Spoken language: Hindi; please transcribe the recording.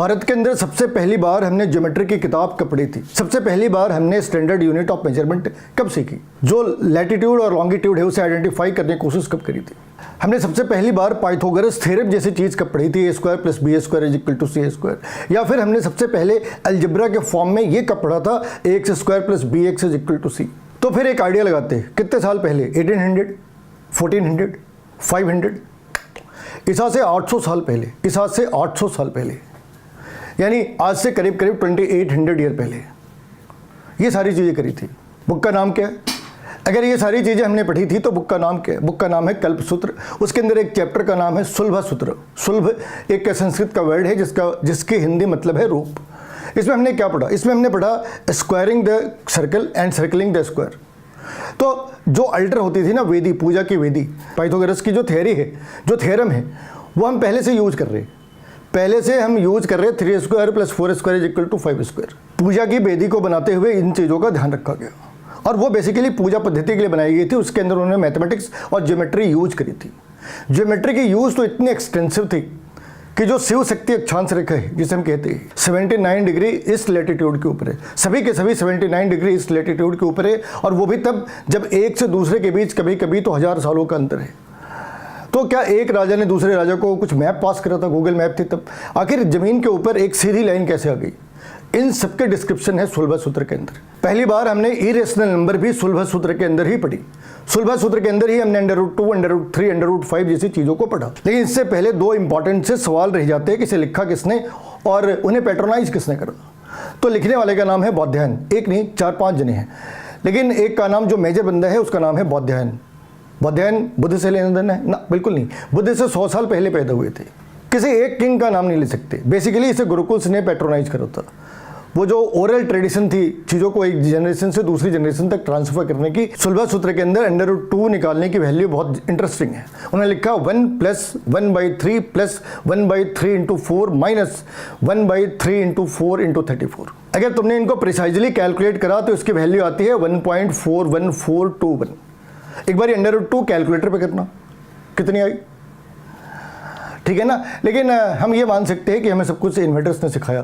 भारत के अंदर सबसे पहली बार हमने ज्योमेट्री की किताब कब पढ़ी थी? सबसे पहली बार हमने स्टैंडर्ड यूनिट ऑफ मेजरमेंट कब सीखी? जो लैटिट्यूड और लॉन्गिट्यूड है उसे आइडेंटिफाई करने की कोशिश कब करी थी? हमने सबसे पहली बार पाइथागोरस थ्योरम जैसी चीज़ कब पढ़ी थी? a² + b² = c²। या फिर हमने सबसे पहले अलजेब्रा के फॉर्म में ये कब पढ़ा था ax² + bx = c? तो फिर एक आइडिया लगाते हैं, कितने साल पहले? 1800, 1400, 500, इस आज से 800 साल पहले, इस आज से 800 साल पहले, यानी आज से करीब करीब 2800 ईयर पहले ये सारी चीज़ें करी थी। बुक का नाम क्या है? अगर ये सारी चीज़ें हमने पढ़ी थी तो बुक का नाम क्या है? बुक का नाम है कल्पसूत्र। उसके अंदर एक चैप्टर का नाम है सुलभसूत्र। सुलभ एक संस्कृत का वर्ड है जिसके हिंदी मतलब है रूप। इसमें हमने क्या पढ़ा? इसमें हमने पढ़ा squaring the circle and circling the square. तो जो अल्टर होती थी ना वेदी, पूजा की वेदी, पाइथागोरस की जो थ्योरी है, जो थ्योरम है, वो हम पहले से यूज कर रहे हैं। पहले से हम यूज कर रहे हैं 3² + 4² = 5²। पूजा की वेदी को बनाते हुए इन चीज़ों का ध्यान रखा गया और वो बेसिकली पूजा पद्धति के लिए बनाई गई थी। उसके अंदर उन्होंने मैथमेटिक्स और ज्योमेट्री यूज करी थी। ज्योमेट्री की यूज तो इतनी एक्सटेंसिव थी कि जो शिव शक्ति अक्षांश रेखा है जिसे हम कहते हैं 79 डिग्री ईस्ट लैटिट्यूड के ऊपर है, सभी के सभी 79 डिग्री ईस्ट लैटिट्यूड के ऊपर है, और वो भी तब जब एक से दूसरे के बीच कभी कभी तो 1000 सालों का अंतर है। तो क्या एक राजा ने दूसरे राजा को कुछ मैप पास करा था? गूगल मैप थी तब? आखिर जमीन के ऊपर एक सीधी लाइन कैसे आ गई? इन सबके डिस्क्रिप्शन है सुलभसूत्र के अंदर। पहली बार हमने इरेशनल नंबर भी सुलभसूत्र के अंदर ही पढ़ी। सुलभसूत्र के अंदर ही हमने √2, √3, √5 जैसी चीज़ों को पढ़ा। लेकिन इससे पहले दो इंपॉर्टेंट से सवाल रह जाते हैं कि इसे लिखा किसने और उन्हें पैट्रोनाइज किसने करा। तो लिखने वाले का नाम है बौधायन। एक नहीं, 4-5 जने हैं, लेकिन एक का नाम जो मेजर बंदा है उसका नाम है बौधायन। बौधायन बुद्ध से लेना देना है ना? बिल्कुल नहीं। बुद्ध से 100 साल पहले पैदा हुए थे। किसी एक किंग का नाम नहीं ले सकते। बेसिकली इसे गुरुकुल्स ने पैट्रोनाइज करा था। वो जो ओरल ट्रेडिशन थी, चीज़ों को एक जनरेशन से दूसरी जनरेशन तक ट्रांसफर करने की, सुलभसूत्र के अंदर √2 निकालने की वैल्यू बहुत इंटरेस्टिंग है। उन्होंने लिखा 1 + 1/3 + 1/3 × 4 - 1/3 × 4 × 34। अगर तुमने इनको प्रिसाइजली कैलकुलेट करा तो इसकी वैल्यू आती है 1.41421। एक बार √2 कैलकुलेटर पे करना, कितनी आई? ठीक है ना? लेकिन हम ये मान सकते हैं कि हमें सब कुछ इन्वर्टर्स ने सिखाया।